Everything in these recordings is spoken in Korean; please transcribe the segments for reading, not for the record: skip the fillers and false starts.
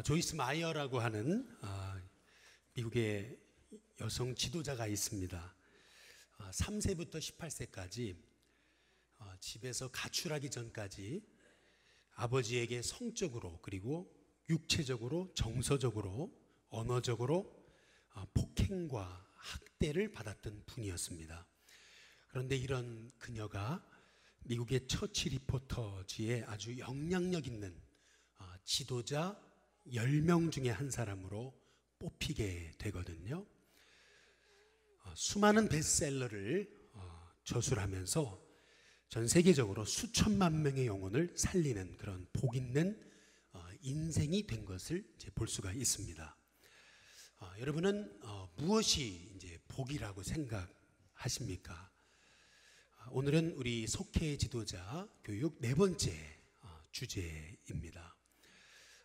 조이스 마이어라고 하는 미국의 여성 지도자가 있습니다. 3세부터 18세까지 집에서 가출하기 전까지 아버지에게 성적으로 그리고 육체적으로 정서적으로 언어적으로 폭행과 학대를 받았던 분이었습니다. 그런데 이런 그녀가 미국의 처치 리포터지에 아주 영향력 있는 지도자 10명 중에 한 사람으로 뽑히게 되거든요. 수많은 베스트셀러를 저술하면서 전 세계적으로 수천만 명의 영혼을 살리는 그런 복 있는 인생이 된 것을 이제 볼 수가 있습니다. 여러분은 무엇이 이제 복이라고 생각하십니까? 오늘은 우리 속회 지도자 교육 네 번째 주제입니다.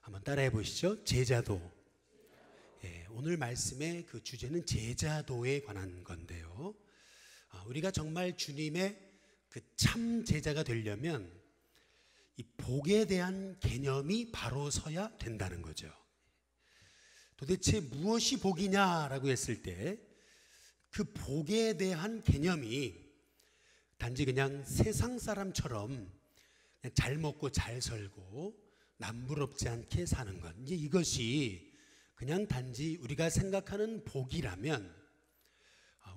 한번 따라해 보시죠. 제자도. 오늘 말씀의 그 주제는 제자도에 관한 건데요. 우리가 정말 주님의 그 참 제자가 되려면 이 복에 대한 개념이 바로 서야 된다는 거죠. 도대체 무엇이 복이냐라고 했을 때 그 복에 대한 개념이 단지 그냥 세상 사람처럼 그냥 잘 먹고 잘 살고 남부럽지 않게 사는 것, 이제 이것이 그냥 단지 우리가 생각하는 복이라면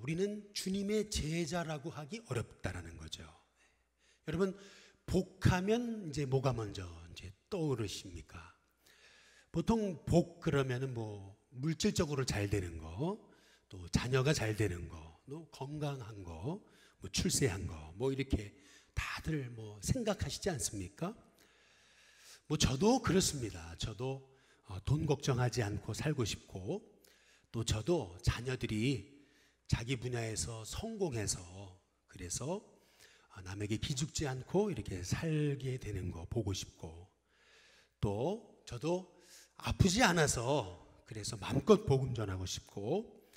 우리는 주님의 제자라고 하기 어렵다라는 거죠. 여러분, 복하면 이제 뭐가 먼저 이제 떠오르십니까? 보통 복 그러면은 뭐 물질적으로 잘 되는 거, 또 자녀가 잘 되는 거, 또 건강한 거, 뭐 출세한 거, 뭐 이렇게 다들 뭐 생각하시지 않습니까? 뭐 저도 그렇습니다. 저도 돈 걱정하지 않고 살고 싶고, 또 저도 자녀들이 자기 분야에서 성공해서 그래서 남에게 기죽지 않고 이렇게 살게 되는 거 보고 싶고, 또 저도 아프지 않아서 그래서 마음껏 복음 전하고 싶고,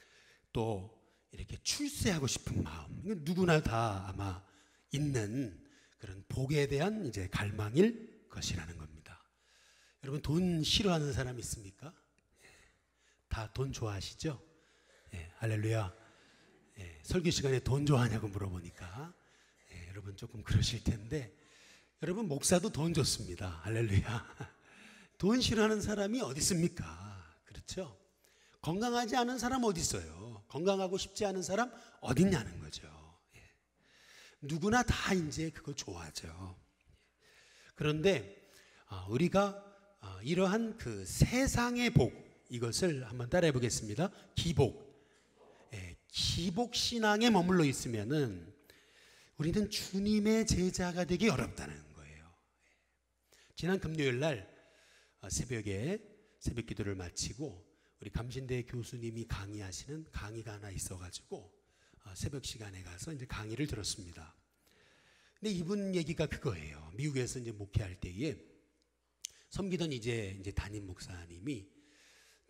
또 이렇게 출세하고 싶은 마음, 이건 누구나 다 아마 있는 그런 복에 대한 이제 갈망일 것이라는 겁니다. 여러분, 돈 싫어하는 사람 있습니까? 다 돈 좋아하시죠? 할렐루야. 설교 시간에 돈 좋아하냐고 물어보니까 여러분 조금 그러실 텐데, 여러분 목사도 돈 좋습니다. 할렐루야. 돈 싫어하는 사람이 어디 있습니까? 그렇죠? 건강하지 않은 사람 어디 있어요? 건강하고 싶지 않은 사람 어디 있냐는 거죠. 누구나 다 이제 그거 좋아하죠. 그런데 우리가 이러한 그 세상의 복, 이것을 한번 따라해 보겠습니다. 기복. 기복 신앙에 머물러 있으면은 우리는 주님의 제자가 되기 어렵다는 거예요. 지난 금요일 날 새벽에 새벽 기도를 마치고 우리 감신대 교수님이 강의하시는 강의가 하나 있어가지고 새벽 시간에 가서 이제 강의를 들었습니다. 근데 이분 얘기가 그거예요. 미국에서 이제 목회할 때에 섬기던 이제 담임 목사님이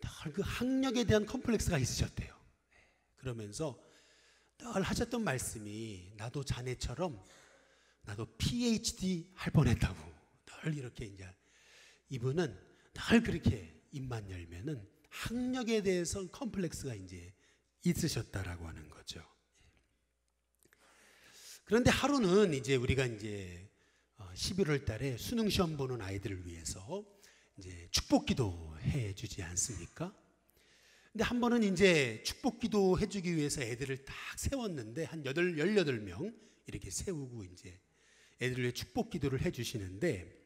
늘 그 학력에 대한 컴플렉스가 있으셨대요. 그러면서 늘 하셨던 말씀이, 나도 자네처럼 나도 PhD 할 뻔했다고. 늘 이렇게 이제 이분은 늘 그렇게 입만 열면은 학력에 대해서 컴플렉스가 이제 있으셨다라고 하는 거죠. 그런데 하루는 이제 우리가 이제 11월 달에 수능 시험 보는 아이들을 위해서 이제 축복 기도 해 주지 않습니까? 근데 한 번은 이제 축복 기도 해주기 위해서 애들을 딱 세웠는데 한 18명 이렇게 세우고 이제 애들을 위해 축복 기도를 해 주시는데,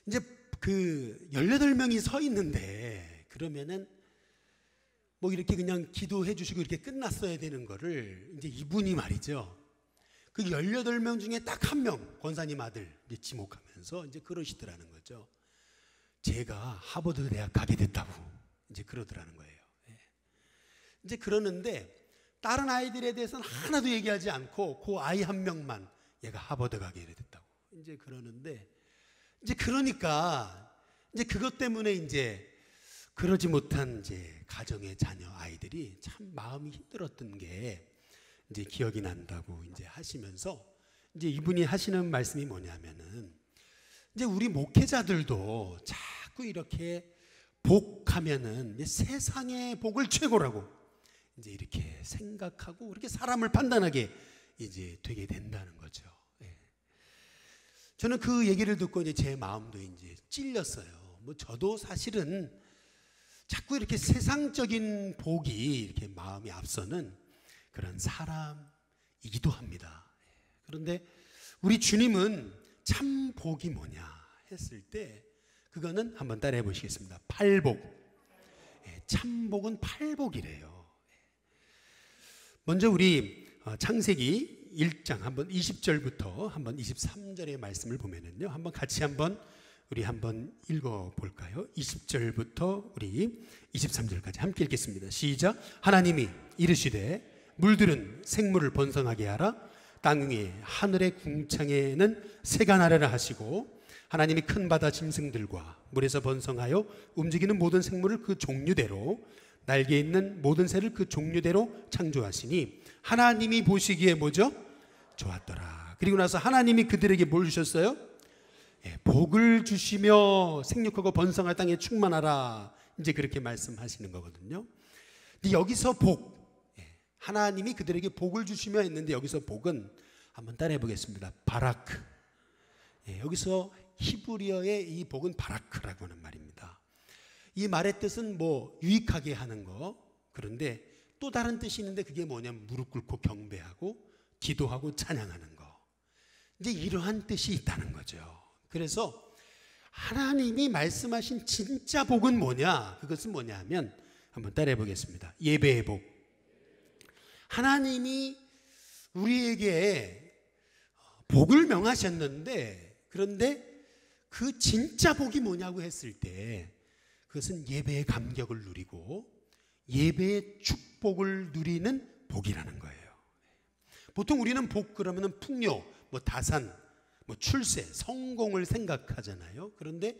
이제 그 18명이 서 있는데 그러면은 뭐 이렇게 그냥 기도해 주시고 이렇게 끝났어야 되는 거를 이제 이분이 말이죠. 그 18명 중에 딱 한 명, 권사님 아들 이제 지목하면서 이제 그러시더라는 거죠. 제가 하버드 대학 가게 됐다고 이제 그러더라는 거예요. 이제 그러는데 다른 아이들에 대해서는 하나도 얘기하지 않고 그 아이 한 명만 얘가 하버드 가게 됐다고 이제 그러는데, 이제 그러니까 이제 그것 때문에 이제 그러지 못한 이제 가정의 자녀 아이들이 참 마음이 힘들었던 게 이제 기억이 난다고 이제 하시면서, 이제 이분이 하시는 말씀이 뭐냐면은 이제 우리 목회자들도 자꾸 이렇게 복하면은 세상의 복을 최고라고 이제 이렇게 생각하고 그렇게 사람을 판단하게 이제 되게 된다는 거죠. 예. 저는 그 얘기를 듣고 이제 제 마음도 이제 찔렸어요. 뭐 저도 사실은 자꾸 이렇게 세상적인 복이 이렇게 마음이 앞서는 그런 사람이기도 합니다. 그런데 우리 주님은 참 복이 뭐냐 했을 때 그거는 한번 따라해 보시겠습니다. 팔복. 참 복은 팔복이래요. 먼저 우리 창세기 1장 한번 20절부터 한번 23절의 말씀을 보면은요. 한번 같이 우리 한번 읽어 볼까요? 20절부터 우리 23절까지 함께 읽겠습니다. 시작. 하나님이 이르시되 물들은 생물을 번성하게 하라. 땅 위에 하늘의 궁창에는 새가 나르라 하시고 하나님이 큰 바다 짐승들과 물에서 번성하여 움직이는 모든 생물을 그 종류대로 날개 있는 모든 새를 그 종류대로 창조하시니 하나님이 보시기에 뭐죠? 좋았더라. 그리고 나서 하나님이 그들에게 뭘 주셨어요? 복을 주시며 생육하고 번성할 땅에 충만하라. 이제 그렇게 말씀하시는 거거든요. 근데 여기서 복, 하나님이 그들에게 복을 주시며 했는데 여기서 복은 한번 따라해 보겠습니다. 바라크. 여기서 히브리어의 이 복은 바라크라고 하는 말입니다. 이 말의 뜻은 뭐 유익하게 하는 거. 그런데 또 다른 뜻이 있는데 그게 뭐냐면 무릎 꿇고 경배하고 기도하고 찬양하는 거. 이제 이러한 뜻이 있다는 거죠. 그래서 하나님이 말씀하신 진짜 복은 뭐냐? 그것은 뭐냐 하면 한번 따라해 보겠습니다. 예배의 복. 하나님이 우리에게 복을 명하셨는데 그런데 그 진짜 복이 뭐냐고 했을 때 그것은 예배의 감격을 누리고 예배의 축복을 누리는 복이라는 거예요. 보통 우리는 복 그러면 풍요, 뭐 다산, 뭐 출세, 성공을 생각하잖아요. 그런데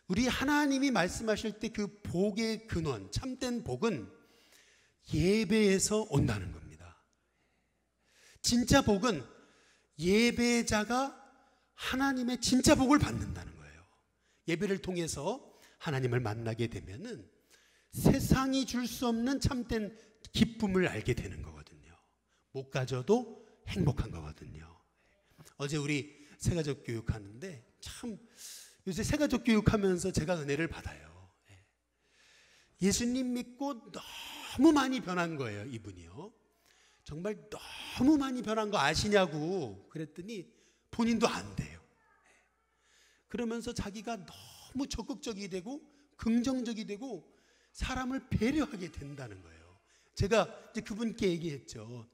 우리 하나님이 말씀하실 때 그 복의 근원, 참된 복은 예배에서 온다는 겁니다. 진짜 복은 예배자가 하나님의 진짜 복을 받는다는 거예요. 예배를 통해서 하나님을 만나게 되면은 세상이 줄 수 없는 참된 기쁨을 알게 되는 거거든요. 못 가져도 행복한 거거든요. 어제 우리 새가족 교육하는데 참 요새 새가족 교육하면서 제가 은혜를 받아요. 예수님 믿고 너무 많이 변한 거예요. 이분이요. 정말 너무 많이 변한 거 아시냐고 그랬더니 본인도 안 돼요. 그러면서 자기가 너무 적극적이 되고 긍정적이 되고 사람을 배려하게 된다는 거예요. 제가 이제 그분께 얘기했죠.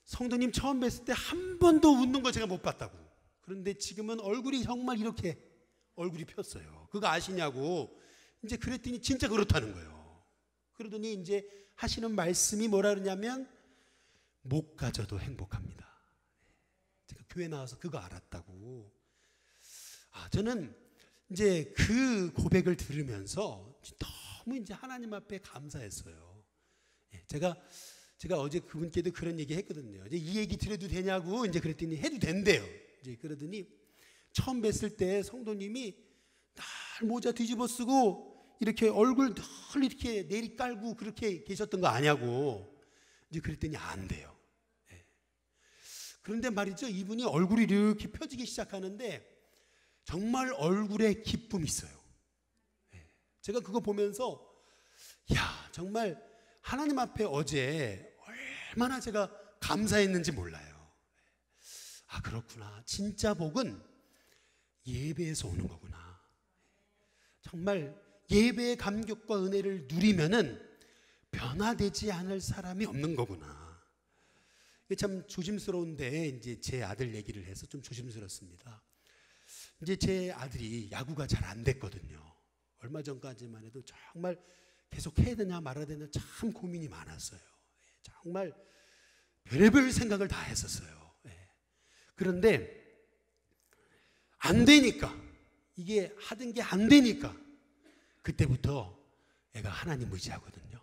성도님 처음 뵀을 때 한 번도 웃는 거 제가 못 봤다고. 그런데 지금은 얼굴이 정말 이렇게 얼굴이 폈어요. 그거 아시냐고. 이제 그랬더니 진짜 그렇다는 거예요. 그러더니 이제 하시는 말씀이 뭐라 그러냐면 못 가져도 행복합니다. 제가 교회 나와서 그거 알았다고. 저는 이제 그 고백을 들으면서 너무 이제 하나님 앞에 감사했어요. 제가 어제 그분께도 그런 얘기 했거든요. 이제 이 얘기 드려도 되냐고 이제 그랬더니 해도 된대요. 이제 그러더니 처음 뵀을 때 성도님이 날 모자 뒤집어 쓰고 이렇게 얼굴 늘 이렇게 내리 깔고 그렇게 계셨던 거 아냐고. 이제 그랬더니 안 돼요. 그런데 말이죠. 이분이 얼굴이 이렇게 펴지기 시작하는데 정말 얼굴에 기쁨이 있어요. 제가 그거 보면서 야 정말 하나님 앞에 어제 얼마나 제가 감사했는지 몰라요. 그렇구나. 진짜 복은 예배에서 오는 거구나. 정말 예배의 감격과 은혜를 누리면은 변화되지 않을 사람이 없는 거구나. 이게 참 조심스러운데 이제 제 아들 얘기를 해서 좀 조심스럽습니다. 이제 제 아들이 야구가 잘 안 됐거든요. 얼마 전까지만 해도 정말 계속 해야 되냐 말아야 되냐 참 고민이 많았어요. 정말 별의별 생각을 다 했었어요. 그런데 안 되니까 이게 하던 게 안 되니까 그때부터 애가 하나님 의지하거든요.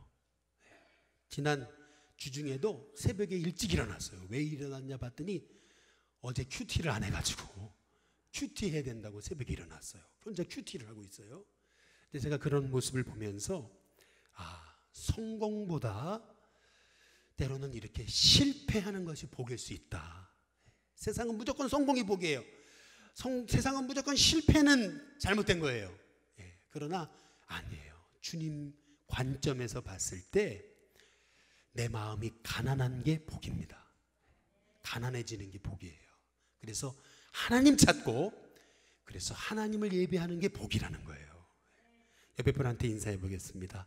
지난 주중에도 새벽에 일찍 일어났어요. 왜 일어났냐 봤더니 어제 큐티를 안 해가지고 큐티 해야 된다고 새벽에 일어났어요. 혼자 큐티를 하고 있어요. 근데 제가 그런 모습을 보면서 성공보다 때로는 이렇게 실패하는 것이 복일 수 있다. 세상은 무조건 성공이 복이에요. 세상은 무조건 실패는 잘못된 거예요. 그러나 아니에요. 주님 관점에서 봤을 때 내 마음이 가난한 게 복입니다. 가난해지는 게 복이에요. 그래서 하나님 찾고, 그래서 하나님을 예배하는 게 복이라는 거예요. 옆에 분한테 인사해 보겠습니다.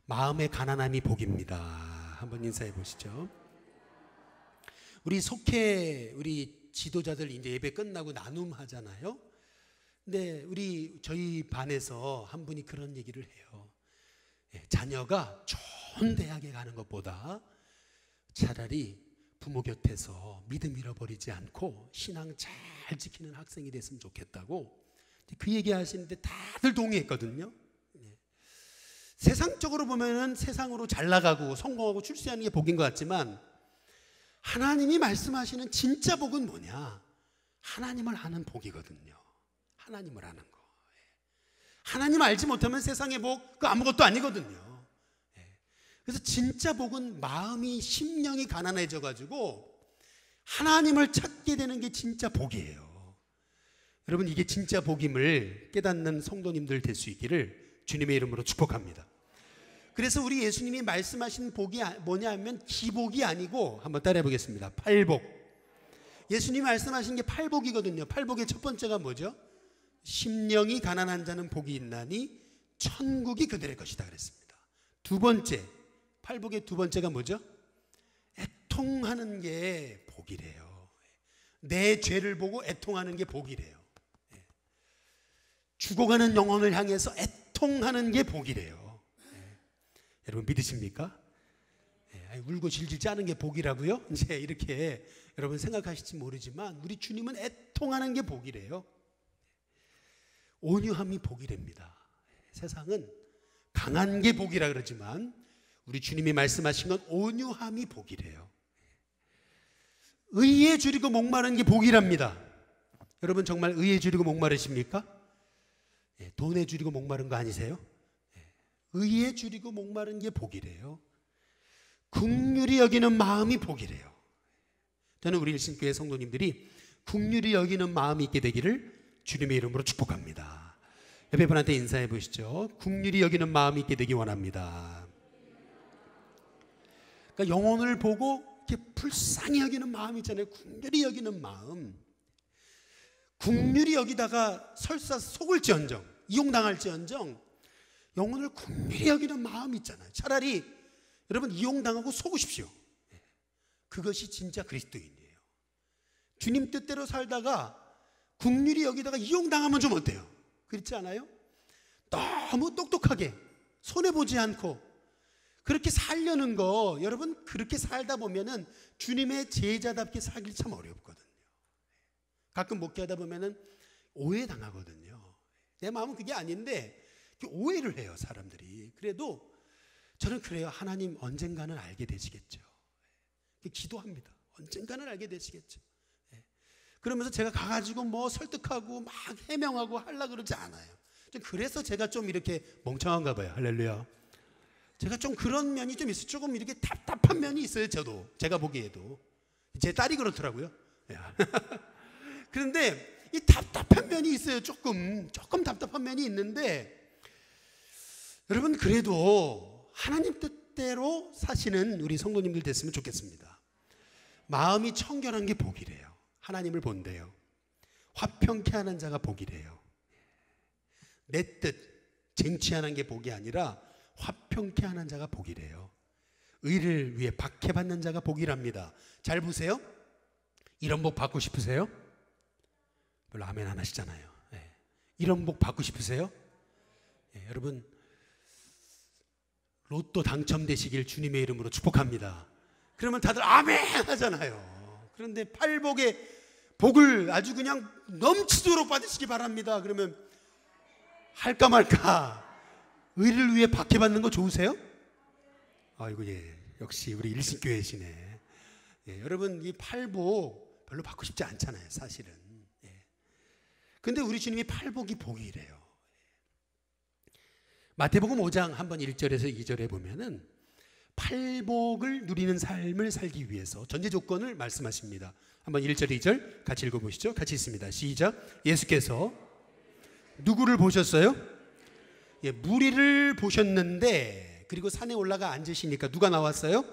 마음의 가난함이 복입니다. 한번 인사해 보시죠. 우리 속회 우리 지도자들 이제 예배 끝나고 나눔 하잖아요. 근데 저희 반에서 한 분이 그런 얘기를 해요. 자녀가 좋은 대학에 가는 것보다 차라리 부모 곁에서 믿음 잃어버리지 않고 신앙 잘 지키는 학생이 됐으면 좋겠다고 그 얘기 하시는데 다들 동의했거든요. 세상적으로 보면은 세상으로 잘 나가고 성공하고 출세하는 게 복인 것 같지만, 하나님이 말씀하시는 진짜 복은 뭐냐? 하나님을 아는 복이거든요. 하나님을 아는 거. 하나님 알지 못하면 세상의 복 그 아무것도 아니거든요. 그래서 진짜 복은 마음이, 심령이 가난해져 가지고 하나님을 찾게 되는 게 진짜 복이에요. 여러분, 이게 진짜 복임을 깨닫는 성도님들 될 수 있기를 주님의 이름으로 축복합니다. 그래서 우리 예수님이 말씀하신 복이 뭐냐 하면 기복이 아니고, 한번 따라해 보겠습니다. 팔복. 예수님이 말씀하신 게 팔복이거든요. 팔복의 첫 번째가 뭐죠? 심령이 가난한 자는 복이 있나니 천국이 그들의 것이다 그랬습니다. 두 번째, 팔복의 두 번째가 뭐죠? 애통하는 게 복이래요. 내 죄를 보고 애통하는 게 복이래요. 죽어가는 영혼을 향해서 애통하는 게 복이래요. 여러분 믿으십니까? 울고 질질 짜는 게 복이라고요? 이제 이렇게 여러분 생각하실지 모르지만 우리 주님은 애통하는 게 복이래요. 온유함이 복이랍니다. 세상은 강한 게 복이라 그러지만 우리 주님이 말씀하신 건 온유함이 복이래요. 의에 줄이고 목마른 게 복이랍니다. 여러분 정말 의에 줄이고 목마르십니까? 돈에 줄이고 목마른 거 아니세요? 의에 줄이고 목마른 게 복이래요. 긍휼히 여기는 마음이 복이래요. 저는 우리 일신교회 성도님들이 긍휼히 여기는 마음이 있게 되기를 주님의 이름으로 축복합니다. 옆에 분한테 인사해 보시죠. 긍휼히 여기는 마음이 있게 되기 원합니다. 그러니까 영혼을 보고 이렇게 불쌍히 여기는 마음 있잖아요. 긍휼히 여기는 마음. 긍휼히 여기다가 설사 속을지언정, 이용당할지언정 영혼을 긍휼히 여기는 마음 있잖아요. 차라리 여러분 이용당하고 속으십시오. 그것이 진짜 그리스도인이에요. 주님 뜻대로 살다가 긍휼히 여기다가 이용당하면 좀 어때요? 그렇지 않아요? 너무 똑똑하게 손해보지 않고 그렇게 살려는 거, 여러분 그렇게 살다 보면은 주님의 제자답게 살기 참 어렵거든요. 가끔 목회하다 보면은 오해당하거든요. 내 마음은 그게 아닌데 오해를 해요 사람들이. 그래도 저는 그래요. 하나님 언젠가는 알게 되시겠죠. 기도합니다. 언젠가는 알게 되시겠죠. 그러면서 제가 가가지고 뭐 설득하고 막 해명하고 하려고 그러지 않아요. 그래서 제가 좀 이렇게 멍청한가 봐요. 할렐루야. 제가 좀 그런 면이 좀 있어요. 조금 이렇게 답답한 면이 있어요. 저도 제가 보기에도 제 딸이 그렇더라고요. 그런데 이 답답한 면이 있어요. 조금 답답한 면이 있는데, 여러분 그래도 하나님 뜻대로 사시는 우리 성도님들 됐으면 좋겠습니다. 마음이 청결한 게 복이래요. 하나님을 본대요. 화평케 하는 자가 복이래요. 내 뜻 쟁취하는 게 복이 아니라 화평케 하는 자가 복이래요. 의를 위해 박해받는 자가 복이랍니다. 잘 보세요. 이런 복 받고 싶으세요? 별로 아멘 안 하시잖아요. 이런 복 받고 싶으세요? 여러분 로또 당첨되시길 주님의 이름으로 축복합니다. 그러면 다들 아멘 하잖아요. 그런데 팔복의 복을 아주 그냥 넘치도록 받으시기 바랍니다. 그러면 할까 말까. 의를 위해 박해받는 거 좋으세요? 아이고, 역시 우리 일신교회시네. 여러분 이 팔복 별로 받고 싶지 않잖아요 사실은. 근데 우리 주님이 팔복이 복이래요. 마태복음 5장 한번 1절에서 2절에 보면은 팔복을 누리는 삶을 살기 위해서 전제 조건을 말씀하십니다. 한번 1절 2절 같이 읽어보시죠. 같이 있습니다. 시작. 예수께서 누구를 보셨어요? 예, 무리를 보셨는데 그리고 산에 올라가 앉으시니까 누가 나왔어요?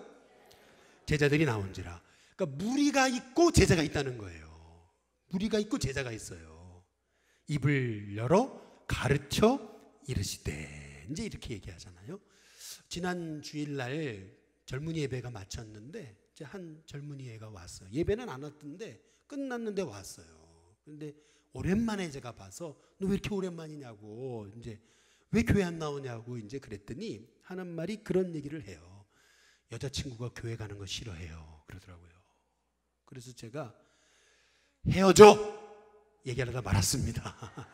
제자들이 나온지라. 그러니까 무리가 있고 제자가 있다는 거예요. 무리가 있고 제자가 있어요. 입을 열어 가르쳐 이르시되, 이제 이렇게 얘기하잖아요. 지난 주일날 젊은이 예배가 마쳤는데 이제 한 젊은이 애가 왔어요. 예배는 안 왔던데 끝났는데 왔어요. 그런데 오랜만에 제가 봐서 너 왜 이렇게 오랜만이냐고, 이제 왜 교회 안 나오냐고 이제 그랬더니 하는 말이 그런 얘기를 해요. 여자친구가 교회 가는 거 싫어해요 그러더라고요. 그래서 제가 헤어져 얘기하다가 말았습니다.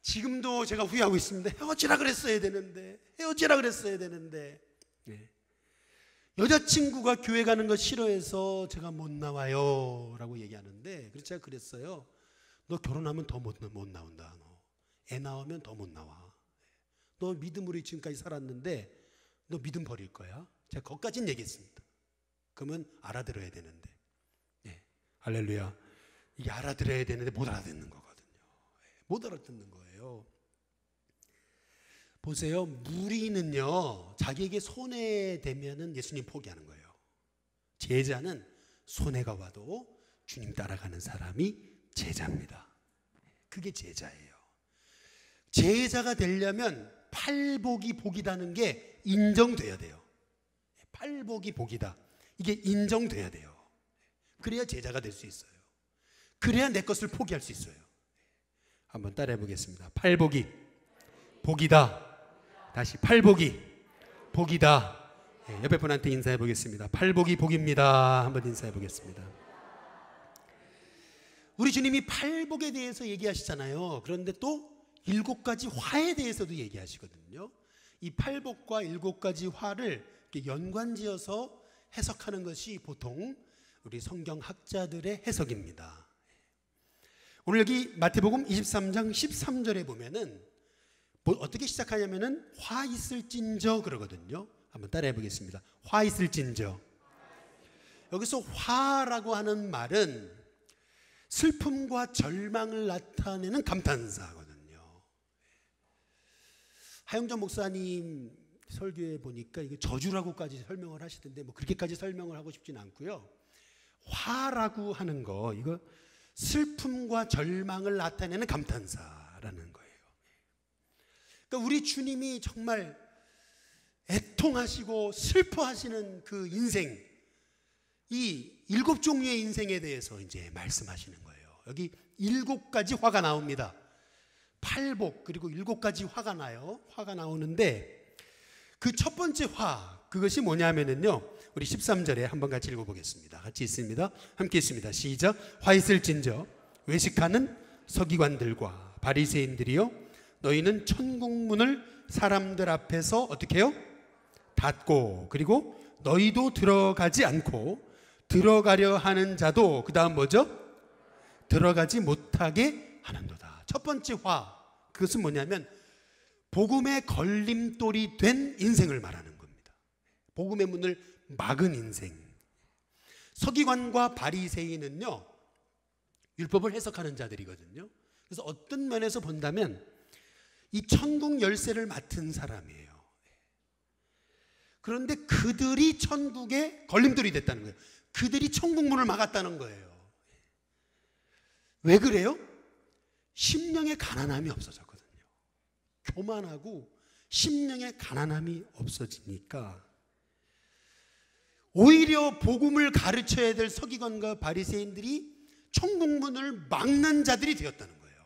지금도 제가 후회하고 있습니다. 헤어지라 그랬어야 되는데, 헤어지라 그랬어야 되는데. 네. 여자친구가 교회 가는 거 싫어해서 제가 못 나와요 라고 얘기하는데, 그래서 제가 그랬어요. 너 결혼하면 더 못 나온다. 너 애 낳으면 더 못 나와. 너 믿음으로 지금까지 살았는데 너 믿음 버릴 거야. 제가 거기까지는 얘기했습니다. 그러면 알아들어야 되는데, 네. 할렐루야. 이게 알아들어야 되는데 못 알아듣는 거거든요. 못 알아듣는 거예요. 보세요. 무리는요, 자기에게 손해되면은 예수님 포기하는 거예요. 제자는 손해가 와도 주님 따라가는 사람이 제자입니다. 그게 제자예요. 제자가 되려면 팔복이 복이다는 게 인정돼야 돼요. 팔복이 복이다, 이게 인정돼야 돼요. 그래야 제자가 될 수 있어요. 그래야 내 것을 포기할 수 있어요. 한번 따라해 보겠습니다. 팔복이 복이다. 다시 팔복이 복이다. 네, 옆에 분한테 인사해 보겠습니다. 팔복이 복입니다. 한번 인사해 보겠습니다. 우리 주님이 팔복에 대해서 얘기하시잖아요. 그런데 또 7가지 화에 대해서도 얘기하시거든요. 이 팔복과 7가지 화를 연관지어서 해석하는 것이 보통 우리 성경학자들의 해석입니다. 오늘 여기 마태복음 23장 13절에 보면은 어떻게 시작하냐면은 화 있을진저 그러거든요. 한번 따라해 보겠습니다. 화 있을진저. 여기서 화라고 하는 말은 슬픔과 절망을 나타내는 감탄사거든요. 하영전 목사님 설교에 보니까 이게 저주라고까지 설명을 하시던데 뭐 그렇게까지 설명을 하고 싶지는 않고요. 화라고 하는 거, 이거 슬픔과 절망을 나타내는 감탄사라는 거예요. 그러니까 우리 주님이 정말 애통하시고 슬퍼하시는 그 인생, 이 7종류의 인생에 대해서 이제 말씀하시는 거예요. 여기 7가지 화가 나옵니다. 팔복 그리고 7가지 화가 나요. 화가 나오는데 그 첫 번째 화, 그것이 뭐냐면은요, 우리 13절에 한번 같이 읽어보겠습니다. 같이 있습니다. 함께 있습니다. 시작. 화 있을진저 외식하는 서기관들과 바리새인들이요, 너희는 천국문을 사람들 앞에서 어떻게 해요? 닫고, 그리고 너희도 들어가지 않고 들어가려 하는 자도 그 다음 뭐죠? 들어가지 못하게 하는도다. 첫 번째 화, 그것은 뭐냐면 복음의 걸림돌이 된 인생을 말하는 겁니다. 복음의 문을 막은 인생. 서기관과 바리새인은요, 율법을 해석하는 자들이거든요. 그래서 어떤 면에서 본다면 이 천국 열쇠를 맡은 사람이에요. 그런데 그들이 천국의 걸림돌이 됐다는 거예요. 그들이 천국 문을 막았다는 거예요. 왜 그래요? 심령의 가난함이 없어졌거든요. 교만하고 심령의 가난함이 없어지니까 오히려 복음을 가르쳐야 될 서기관과 바리새인들이 천국문을 막는 자들이 되었다는 거예요.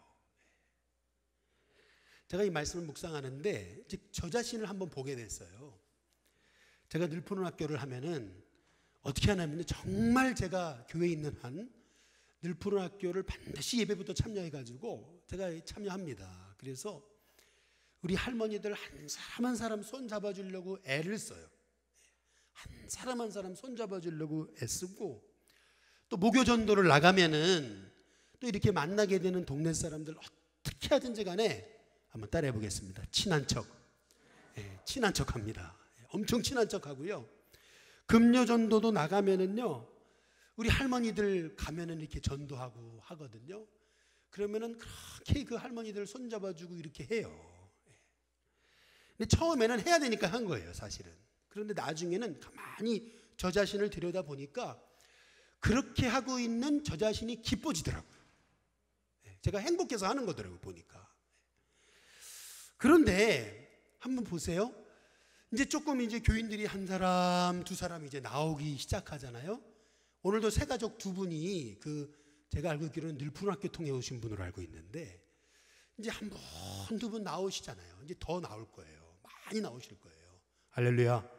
제가 이 말씀을 묵상하는데 저 자신을 한번 보게 됐어요. 제가 늘 푸른 학교를 하면은 어떻게 하냐면 정말 제가 교회에 있는 한 늘 푸른 학교를 반드시 예배부터 참여해가지고 제가 참여합니다. 그래서 우리 할머니들 한 사람 한 사람 손 잡아주려고 애를 써요. 한 사람 한 사람 손 잡아주려고 애쓰고, 또 목요 전도를 나가면은 또 이렇게 만나게 되는 동네 사람들 어떻게 하든지 간에 한번 따라해 보겠습니다. 친한 척, 친한 척합니다. 엄청 친한 척하고요. 금요전도도 나가면은요, 우리 할머니들 가면은 이렇게 전도하고 하거든요. 그러면은 그렇게 그 할머니들 손잡아주고 이렇게 해요. 근데 처음에는 해야 되니까 한 거예요, 사실은. 그런데 나중에는 가만히 저 자신을 들여다 보니까 그렇게 하고 있는 저 자신이 기뻐지더라고요. 제가 행복해서 하는 거더라고요, 보니까. 그런데 한번 보세요. 이제 조금 이제 교인들이 한 사람, 두 사람 이제 나오기 시작하잖아요. 오늘도 새가족 두 분이 제가 알고 있기로는 늘푸른 학교 통해 오신 분으로 알고 있는데, 이제 한 분, 두 분 나오시잖아요. 이제 더 나올 거예요. 많이 나오실 거예요. 할렐루야.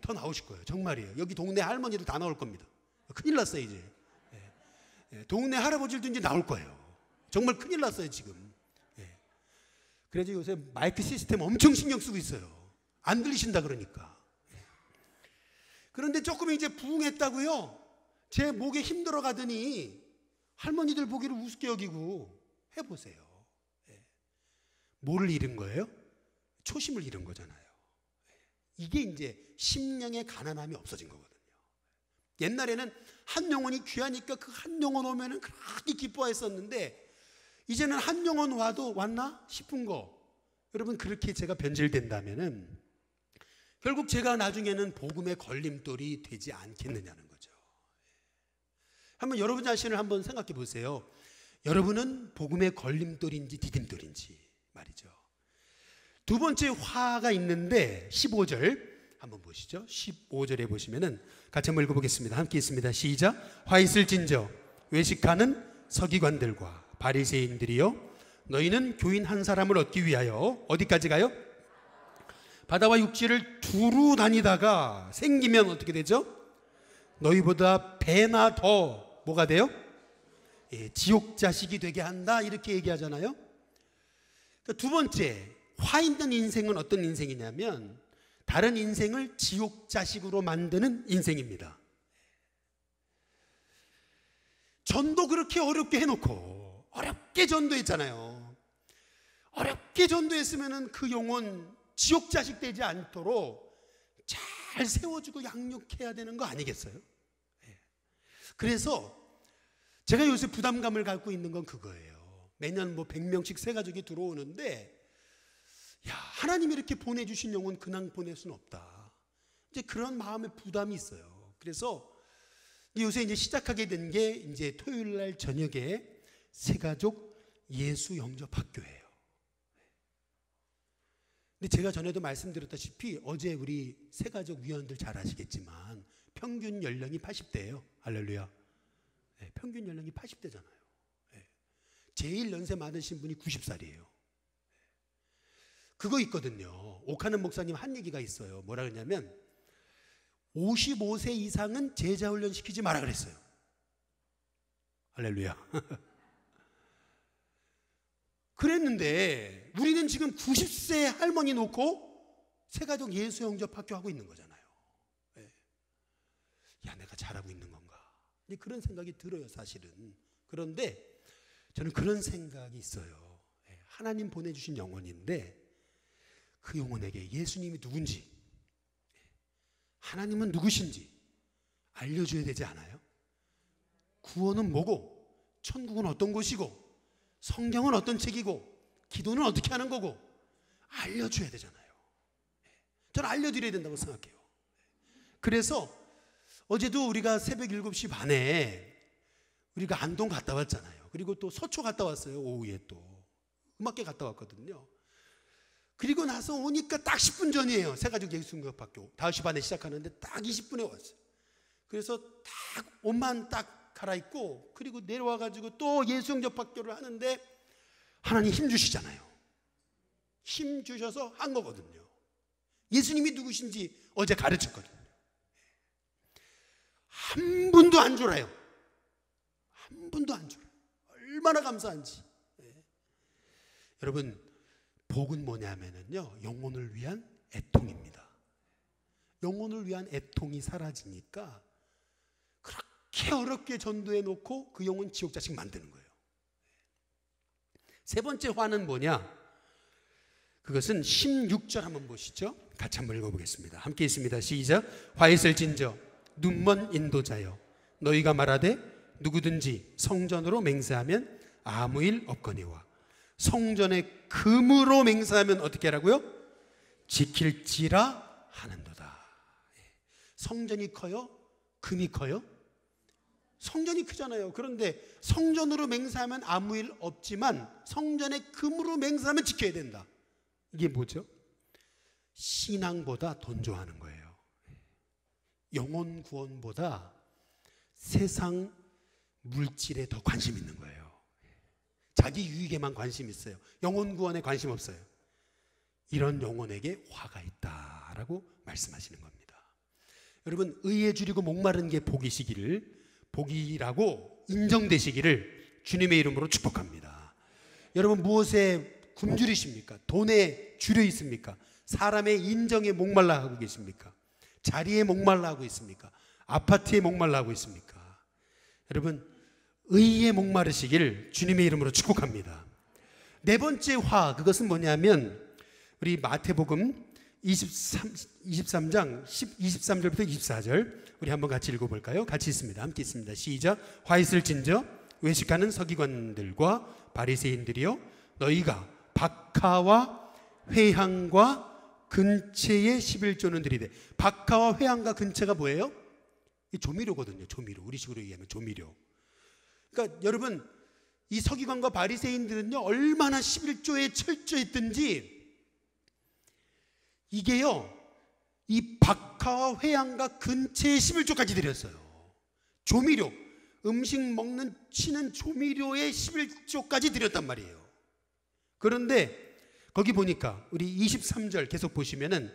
더 나오실 거예요. 정말이에요. 여기 동네 할머니도 다 나올 겁니다. 큰일 났어요, 이제. 동네 할아버지들도 이제 나올 거예요. 정말 큰일 났어요, 지금. 그래서 요새 마이크 시스템 엄청 신경 쓰고 있어요. 안 들리신다 그러니까. 그런데 조금 이제 부흥했다고요. 제 목에 힘들어 가더니 할머니들 보기를 우습게 여기고 해보세요. 뭐를 잃은 거예요? 초심을 잃은 거잖아요. 이게 이제 심령의 가난함이 없어진 거거든요. 옛날에는 한 영혼이 귀하니까 그 한 영혼 오면은 그렇게 기뻐했었는데, 이제는 한 영혼 왔나 싶은 거. 여러분, 그렇게 제가 변질된다면은 결국 제가 나중에는 복음의 걸림돌이 되지 않겠느냐는 거죠. 한번 여러분 자신을 한번 생각해 보세요. 여러분은 복음의 걸림돌인지 디딤돌인지 말이죠. 두 번째 화가 있는데 15절 한번 보시죠. 15절에 보시면은 같이 한번 읽어보겠습니다. 함께 있습니다. 시작. 화 있을진저 외식하는 서기관들과 바리새인들이여, 너희는 교인 한 사람을 얻기 위하여 어디까지 가요? 바다와 육지를 두루 다니다가 생기면 어떻게 되죠? 너희보다 배나 더 뭐가 돼요? 지옥 자식이 되게 한다, 이렇게 얘기하잖아요. 그러니까 두 번째, 화 있는 인생은 어떤 인생이냐면 다른 인생을 지옥 자식으로 만드는 인생입니다. 전도 그렇게 어렵게 해놓고 어렵게 전도했잖아요. 어렵게 전도했으면 그 영혼 지옥 자식 되지 않도록 잘 세워주고 양육해야 되는 거 아니겠어요? 그래서 제가 요새 부담감을 갖고 있는 건 그거예요. 매년 100명씩 새가족이 들어오는데, 야, 하나님이 이렇게 보내주신 영혼 그냥 보낼 수는 없다. 이제 그런 마음의 부담이 있어요. 그래서 요새 이제 시작하게 된 게 이제 토요일 날 저녁에 새가족 예수 영접 학교예요. 근데 제가 전에도 말씀드렸다시피 어제 우리 새가족 위원들 잘 아시겠지만 평균 연령이 80대예요. 할렐루야. 평균 연령이 80대잖아요. 제일 연세 많으신 분이 90살이에요. 그거 있거든요. 옥하는 목사님 한 얘기가 있어요. 뭐라 그러냐면 55세 이상은 제자 훈련 시키지 마라 그랬어요. 할렐루야. 그랬는데 우리는 지금 90세 할머니 놓고 새가족 예수 영접 학교 하고 있는 거잖아요. 야, 내가 잘하고 있는 건가? 그런 생각이 들어요, 사실은. 그런데 저는 그런 생각이 있어요. 하나님 보내주신 영혼인데 그 영혼에게 예수님이 누군지, 하나님은 누구신지 알려줘야 되지 않아요? 구원은 뭐고, 천국은 어떤 곳이고, 성경은 어떤 책이고, 기도는 어떻게 하는 거고 알려줘야 되잖아요. 저는 알려드려야 된다고 생각해요. 그래서 어제도 우리가 새벽 7시 반에 우리가 안동 갔다 왔잖아요. 그리고 또 서초 갔다 왔어요. 오후에 또 음악회 갔다 왔거든요. 그리고 나서 오니까 딱 10분 전이에요. 새가족 예수영접학교 5시 반에 시작하는데 딱 20분에 왔어요. 그래서 딱 옷만 딱 갈아입고 그리고 내려와가지고 또 예수영접학교를 하는데 하나님 힘 주시잖아요. 힘 주셔서 한 거거든요. 예수님이 누구신지 어제 가르쳤거든요. 한 분도 안 졸아요. 한 분도 안 졸아요. 얼마나 감사한지. 여러분, 복은 뭐냐면요, 영혼을 위한 애통입니다. 영혼을 위한 애통이 사라지니까 그렇게 어렵게 전도해 놓고 그 영혼 지옥 자식 만드는 거예요. 세 번째 화는 뭐냐? 그것은 16절 한번 보시죠. 같이 한번 읽어보겠습니다. 함께 있습니다. 시작. 화 있을진저 눈먼 인도자여 너희가 말하되 누구든지 성전으로 맹세하면 아무 일 없거니와 성전의 금으로 맹세하면 어떻게 하라고요? 지킬지라 하는도다. 성전이 커요? 금이 커요? 성전이 크잖아요. 그런데 성전으로 맹세하면 아무 일 없지만 성전의 금으로 맹세하면 지켜야 된다. 이게 뭐죠? 신앙보다 돈 좋아하는 거예요. 영혼 구원보다 세상 물질에 더 관심 있는 거예요. 자기 유익에만 관심 있어요. 영혼 구원에 관심 없어요. 이런 영혼에게 화가 있다라고 말씀하시는 겁니다. 여러분, 의에 줄이고 목마른 게 복이시기를, 복이라고 인정되시기를 주님의 이름으로 축복합니다. 여러분, 무엇에 굶주리십니까? 돈에 줄여 있습니까? 사람의 인정에 목말라 하고 계십니까? 자리에 목말라 하고 있습니까? 아파트에 목말라 하고 있습니까? 여러분, 의에 목마르시길 주님의 이름으로 축복합니다. 네 번째 화, 그것은 뭐냐면 우리 마태복음 23장 23절부터 24절 우리 한번 같이 읽어볼까요? 같이 있습니다. 함께 있습니다. 시작. 화 있을진저 외식하는 서기관들과 바리새인들이여 너희가 박하와 회향과 근채의 11조는 드리되. 박하와 회향과 근채가 뭐예요? 이 조미료거든요. 조미료. 우리식으로 얘기하면 조미료. 그러니까 여러분, 이 서기관과 바리새인들은요 얼마나 11조에 철저했든지 이게요 이 박하와 회향과 근채의 11조까지 드렸어요. 조미료, 음식 먹는 치는 조미료의 11조까지 드렸단 말이에요. 그런데 거기 보니까 우리 23절 계속 보시면은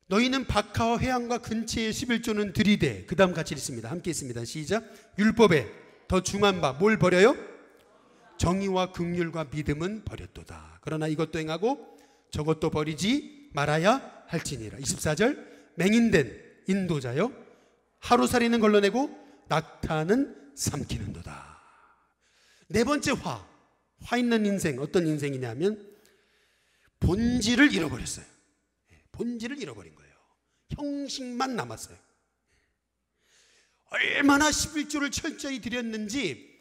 너희는 박하와 회향과 근채의 11조는 들이되, 그 다음 같이 읽습니다. 함께 있습니다. 시작. 율법에 더 중한 바 뭘 버려요? 정의와 긍휼과 믿음은 버렸도다. 그러나 이것도 행하고 저것도 버리지 말아야 할지니라. 24절. 맹인된 인도자여 하루살이는 걸러내고 낙타는 삼키는도다. 네 번째 화 있는 인생, 어떤 인생이냐면 본질을 잃어버렸어요. 본질을 잃어버린 거예요. 형식만 남았어요. 얼마나 11조를 철저히 드렸는지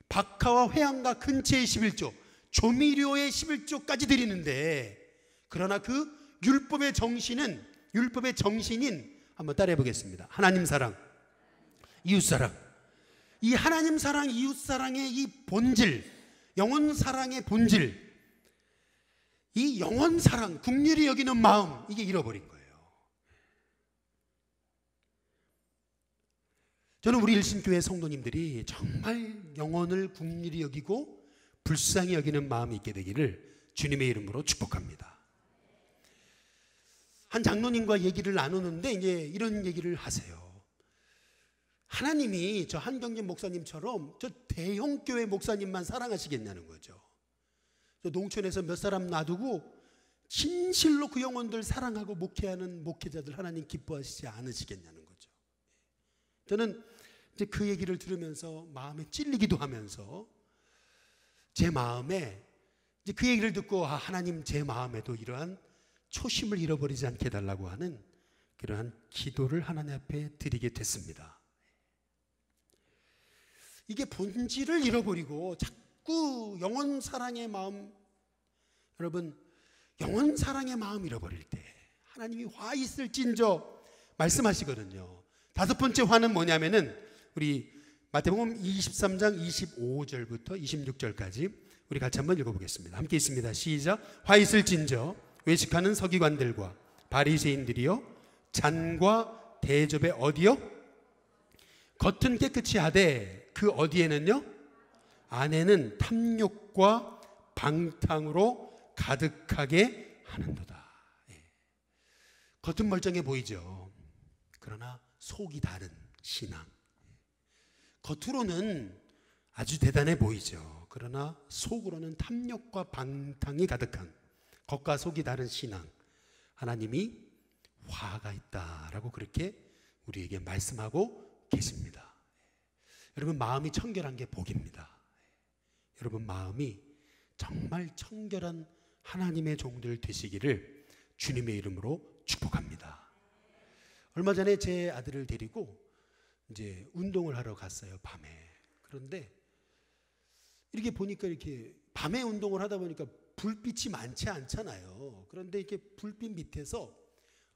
박하와 회향과 근채의 11조, 조미료의 11조까지 드리는데, 그러나 그 율법의 정신인 한번 따라해 보겠습니다. 하나님 사랑, 이웃 사랑. 이 하나님 사랑, 이웃 사랑의 이 본질, 영혼 사랑의 본질, 이 영혼 사랑, 긍휼히 여기는 마음, 이게 잃어버린 거예요. 저는 우리 일신교회 성도님들이 정말 영혼을 긍휼히 여기고 불쌍히 여기는 마음이 있게 되기를 주님의 이름으로 축복합니다. 한 장로님과 얘기를 나누는데 이제 이런 얘기를 하세요. 하나님이 저 한경진 목사님처럼 저 대형 교회 목사님만 사랑하시겠냐는 거죠. 저 농촌에서 몇 사람 놔두고 진실로 그 영혼들 사랑하고 목회하는 목회자들 하나님 기뻐하시지 않으시겠냐는 거죠. 저는 이제 그 얘기를 들으면서 마음에 찔리기도 하면서 제 마음에 이제 그 얘기를 듣고 하나님 제 마음에도 이러한 초심을 잃어버리지 않게 해달라고 하는 그러한 기도를 하나님 앞에 드리게 됐습니다. 이게 본질을 잃어버리고 자꾸 영혼 사랑의 마음, 여러분 영혼 사랑의 마음 잃어버릴 때 하나님이 화 있을진저 말씀하시거든요. 다섯 번째 화는 뭐냐면은 우리 마태복음 23장 25절부터 26절까지 우리 같이 한번 읽어보겠습니다. 함께 있습니다. 시작. 화 있을진저 외식하는 서기관들과 바리새인들이여 잔과 대접에 어디요? 겉은 깨끗이 하되 그 어디에는요? 안에는 탐욕과 방탕으로 가득하게 하는도다. 겉은 멀쩡해 보이죠. 그러나 속이 다른 신앙. 겉으로는 아주 대단해 보이죠. 그러나 속으로는 탐욕과 방탕이 가득한, 겉과 속이 다른 신앙. 하나님이 화가 있다라고 그렇게 우리에게 말씀하고 계십니다. 여러분, 마음이 청결한 게 복입니다. 여러분, 마음이 정말 청결한 하나님의 종들 되시기를 주님의 이름으로 축복합니다. 얼마 전에 제 아들을 데리고 이제 운동을 하러 갔어요, 밤에. 그런데 이렇게 보니까 이렇게 밤에 운동을 하다 보니까 불빛이 많지 않잖아요. 그런데 이렇게 불빛 밑에서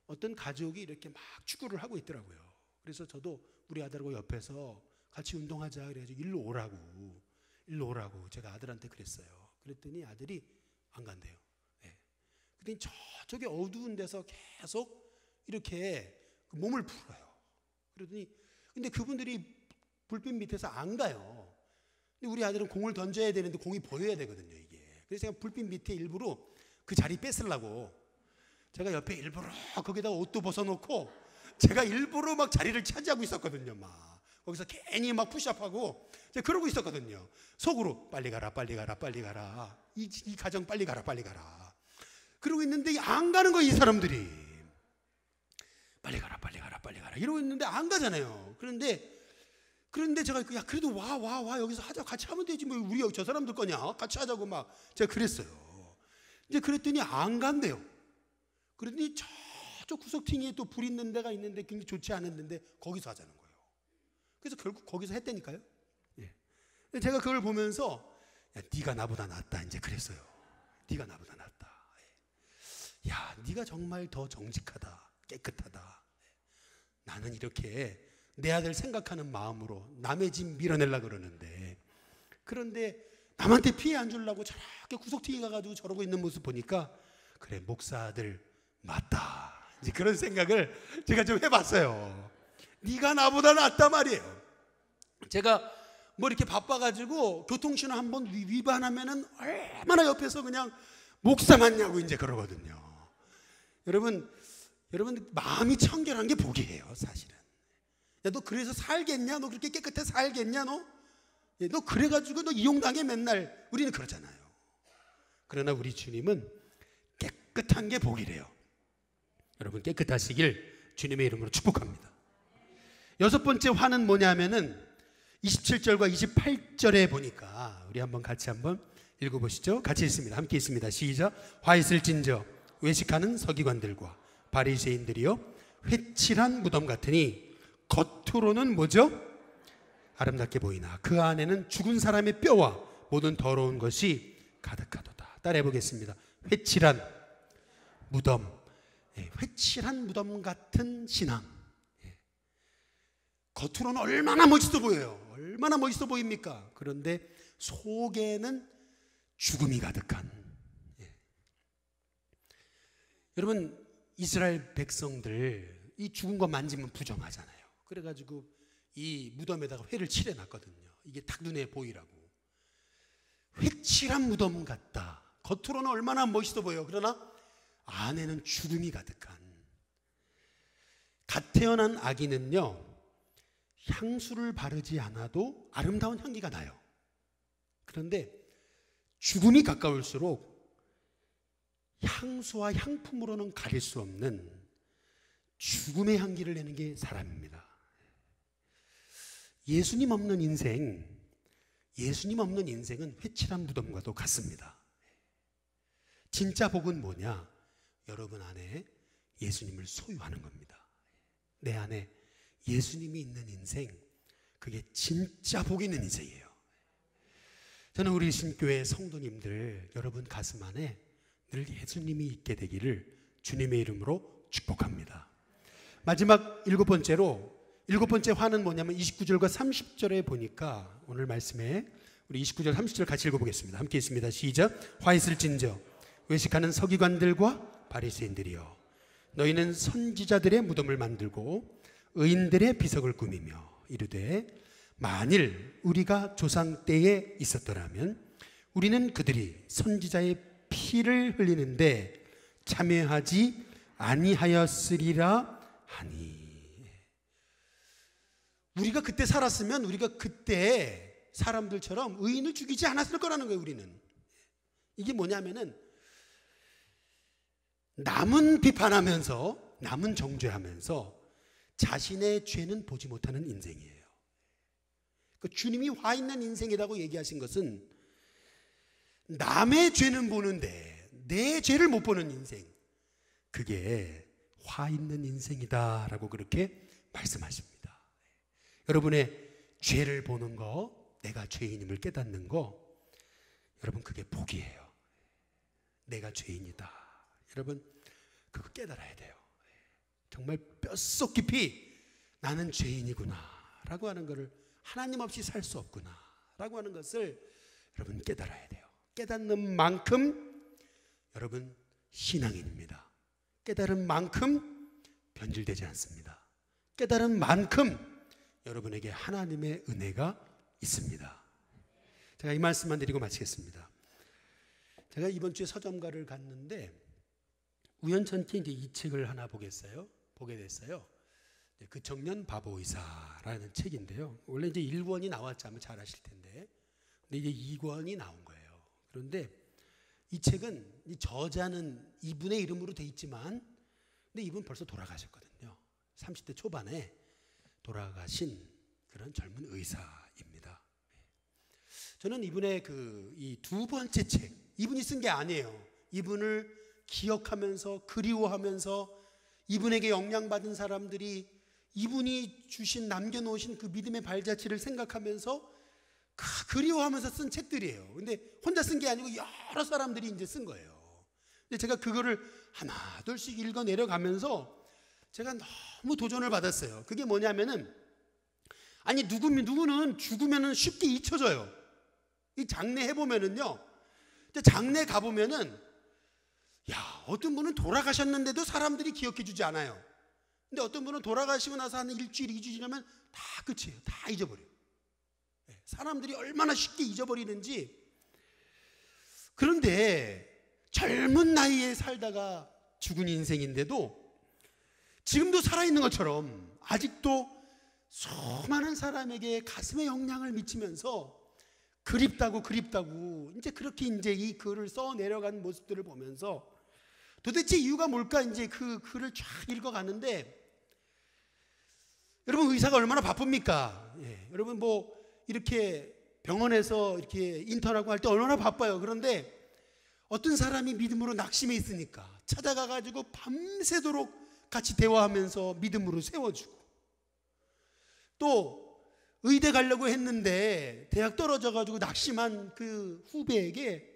어떤 가족이 이렇게 막 축구를 하고 있더라고요. 그래서 저도 우리 아들하고 옆에서 같이 운동하자 그래가지고 일로 오라고 제가 아들한테 그랬어요. 그랬더니 아들이 안 간대요. 네. 그랬더니 저쪽에 어두운 데서 계속 이렇게 몸을 풀어요. 그러더니 근데 그분들이 불빛 밑에서 안 가요. 근데 우리 아들은 공을 던져야 되는데 공이 보여야 되거든요, 이게. 그래서 제가 불빛 밑에 일부러 그 자리 뺏으려고 제가 옆에 일부러 거기다 옷도 벗어놓고 제가 일부러 막 자리를 차지하고 있었거든요. 막 거기서 괜히 막 푸시업하고 제가 그러고 있었거든요. 속으로 빨리 가라, 빨리 가라, 빨리 가라. 이 가정 빨리 가라, 빨리 가라. 그러고 있는데 안 가는 거예요, 이 사람들이. 빨리 가라, 빨리 가라, 빨리 가라. 이러고 있는데 안 가잖아요. 그런데 제가 야 그래도 와 여기서 하자, 같이 하면 되지 뭐 우리 저 사람들 거냐, 같이 하자고 막 제가 그랬어요. 이제 그랬더니 안 간대요. 그랬더니 저쪽 구석탱이에 또 불 있는 데가 있는데 굉장히 좋지 않았는데 거기서 하자는 거예요. 그래서 결국 거기서 했다니까요. 예. 제가 그걸 보면서 야 네가 나보다 낫다 이제 그랬어요. 네가 나보다 낫다. 야 네가 정말 더 정직하다, 깨끗하다. 나는 이렇게 내 아들 생각하는 마음으로 남의 집 밀어내려고 그러는데, 그런데 남한테 피해 안 주려고 저렇게 구석탱이 가가지고 저러고 있는 모습 보니까 그래 목사 아들 맞다, 이제 그런 생각을 제가 좀 해봤어요. 네가 나보다 낫단 말이에요. 제가 뭐 이렇게 바빠가지고 교통신호 한번 위반하면은 얼마나 옆에서 그냥 목사 맞냐고 이제 그러거든요. 여러분 마음이 청결한 게 복이에요, 사실은. 야, 너 그래서 살겠냐? 너 그렇게 깨끗해 살겠냐? 너 그래가지고 너 이용당해 맨날. 우리는 그러잖아요. 그러나 우리 주님은 깨끗한 게 복이래요. 여러분 깨끗하시길 주님의 이름으로 축복합니다. 여섯 번째 화는 뭐냐면은 27절과 28절에 보니까 우리 같이 한번 읽어보시죠. 같이 읽습니다. 함께 읽습니다. 시작. 화 있을진저 외식하는 서기관들과 바리새인들이여 회칠한 무덤 같으니 겉으로는 뭐죠? 아름답게 보이나 그 안에는 죽은 사람의 뼈와 모든 더러운 것이 가득하도다. 따라해 보겠습니다. 회칠한 무덤, 회칠한 무덤 같은 신앙. 겉으로는 얼마나 멋있어 보여요. 얼마나 멋있어 보입니까? 그런데 속에는 죽음이 가득한. 여러분 이스라엘 백성들 이 죽은 거 만지면 부정하잖아요. 그래가지고 이 무덤에다가 회를 칠해놨거든요. 이게 딱 눈에 보이라고. 회칠한 무덤 같다. 겉으로는 얼마나 멋있어 보여. 그러나 안에는 죽음이 가득한. 갓 태어난 아기는요 향수를 바르지 않아도 아름다운 향기가 나요. 그런데 죽음이 가까울수록 향수와 향품으로는 가릴 수 없는 죽음의 향기를 내는 게 사람입니다. 예수님 없는 인생은 회칠한 무덤과도 같습니다. 진짜 복은 뭐냐? 여러분 안에 예수님을 소유하는 겁니다. 내 안에 예수님이 있는 인생, 그게 진짜 복 있는 인생이에요. 저는 우리 신교회 성도님들 여러분 가슴 안에 늘 예수님이 있게 되기를 주님의 이름으로 축복합니다. 마지막 일곱 번째 화는 뭐냐면 29절과 30절에 보니까 오늘 말씀에 우리 29절 30절 같이 읽어보겠습니다. 함께 있습니다. 시작. 화 있을진저 외식하는 서기관들과 바리새인들이여 너희는 선지자들의 무덤을 만들고 의인들의 비석을 꾸미며 이르되 만일 우리가 조상 때에 있었더라면 우리는 그들이 선지자의 피를 흘리는데 참여하지 아니하였으리라 하니. 우리가 그때 살았으면 우리가 그때 사람들처럼 의인을 죽이지 않았을 거라는 거예요. 우리는 이게 뭐냐면은 남은 비판하면서 남은 정죄하면서 자신의 죄는 보지 못하는 인생이에요. 그러니까 주님이 화 있는 인생이라고 얘기하신 것은 남의 죄는 보는데 내 죄를 못 보는 인생, 그게 화 있는 인생이다라고 그렇게 말씀하십니다. 여러분의 죄를 보는 거, 내가 죄인임을 깨닫는 거, 여러분 그게 복이에요. 내가 죄인이다. 여러분 그거 깨달아야 돼요. 정말 뼛속 깊이 나는 죄인이구나 라고 하는 것을, 하나님 없이 살 수 없구나 라고 하는 것을 여러분 깨달아야 돼요. 깨닫는 만큼 여러분 신앙인입니다. 깨달은 만큼 변질되지 않습니다. 깨달은 만큼 여러분에게 하나님의 은혜가 있습니다. 제가 이 말씀만 드리고 마치겠습니다. 제가 이번 주에 서점가를 갔는데 우연찮게 이제 이 책을 하나 보게 됐어요. 그 청년 바보 의사라는 책인데요. 원래 이제 1권이 나왔지 않으면 잘 아실 텐데, 근데 이제 2권이 나온 거예요. 그런데 이 책은, 이 저자는 이분의 이름으로 돼 있지만, 근데 이분 벌써 돌아가셨거든요. 30대 초반에 돌아가신 그런 젊은 의사입니다. 저는 이분의 이 두 번째 책, 이분이 쓴 게 아니에요. 이분을 기억하면서 그리워하면서 이분에게 영향받은 사람들이 이분이 주신, 남겨놓으신 그 믿음의 발자취를 생각하면서 그리워하면서 쓴 책들이에요. 근데 혼자 쓴 게 아니고 여러 사람들이 이제 쓴 거예요. 근데 제가 그거를 하나 둘씩 읽어 내려가면서 제가 너무 도전을 받았어요. 그게 뭐냐면은, 아니 누구는 죽으면은 쉽게 잊혀져요. 이 장례 해보면은요, 근데 장례 가보면은 어떤 분은 돌아가셨는데도 사람들이 기억해 주지 않아요. 근데 어떤 분은 돌아가시고 나서 한 일주일, 2주 지나면 다 끝이에요. 다 잊어버려요. 사람들이 얼마나 쉽게 잊어버리는지. 그런데 젊은 나이에 살다가 죽은 인생인데도 지금도 살아있는 것처럼 아직도 수많은 사람에게 가슴에 영향을 미치면서 그립다고 이제 그렇게 이제 이 글을 써 내려간 모습들을 보면서 도대체 이유가 뭘까 이제 그 글을 쫙 읽어가는데, 여러분 의사가 얼마나 바쁩니까? 여러분 뭐 이렇게 병원에서 이렇게 인턴하고 할 때 얼마나 바빠요. 그런데 어떤 사람이 믿음으로 낙심해 있으니까 찾아가가지고 밤새도록 같이 대화하면서 믿음으로 세워주고, 또 의대 가려고 했는데 대학 떨어져가지고 낙심한 그 후배에게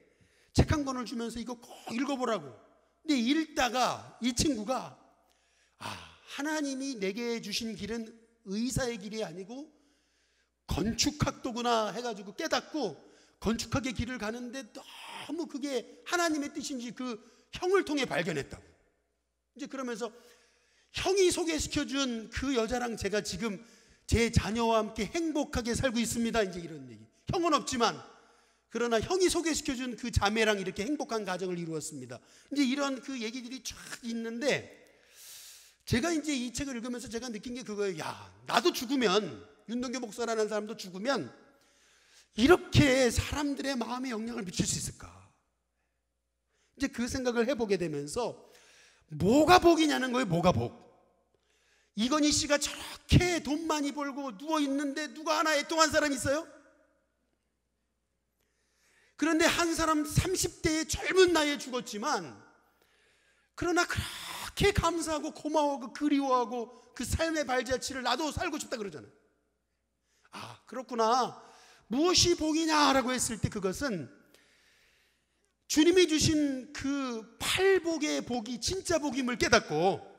책 한 권을 주면서 이거 꼭 읽어보라고. 근데 읽다가 이 친구가 하나님이 내게 주신 길은 의사의 길이 아니고 건축학도구나 해가지고 깨닫고 건축학의 길을 가는데 너무 그게 하나님의 뜻인지 그 형을 통해 발견했다고. 이제 그러면서 형이 소개시켜준 그 여자랑 제가 지금 제 자녀와 함께 행복하게 살고 있습니다. 이제 이런 얘기. 형은 없지만 그러나 형이 소개시켜준 그 자매랑 이렇게 행복한 가정을 이루었습니다. 이제 이런 그 얘기들이 쫙 있는데, 제가 이제 이 책을 읽으면서 제가 느낀 게 그거예요. 나도 죽으면, 윤동규 목사라는 사람도 죽으면 이렇게 사람들의 마음에 영향을 미칠 수 있을까? 이제 그 생각을 해보게 되면서 뭐가 복이냐는 거예요. 뭐가 복? 이건희 씨가 저렇게 돈 많이 벌고 누워있는데 누가 하나 애통한 사람이 있어요? 그런데 한 사람 30대의 젊은 나이에 죽었지만, 그러나 그렇게 감사하고 고마워하고 그리워하고 그 삶의 발자취를 나도 살고 싶다 그러잖아요. 그렇구나. 무엇이 복이냐라고 했을 때 그것은 주님이 주신 그 팔복의 복이 진짜 복임을 깨닫고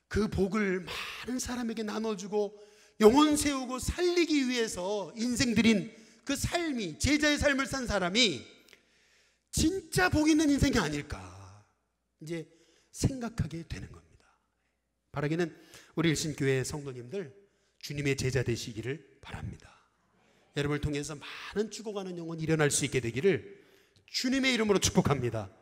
그 복을 많은 사람에게 나눠주고 영혼 세우고 살리기 위해서 인생 들인 그 삶이, 제자의 삶을 산 사람이 진짜 복 있는 인생이 아닐까 이제 생각하게 되는 겁니다. 바라기는 우리 일신교회 성도님들 주님의 제자 되시기를 바랍니다. 여러분을 통해서 많은 죽어가는 영혼이 일어날 수 있게 되기를 주님의 이름으로 축복합니다.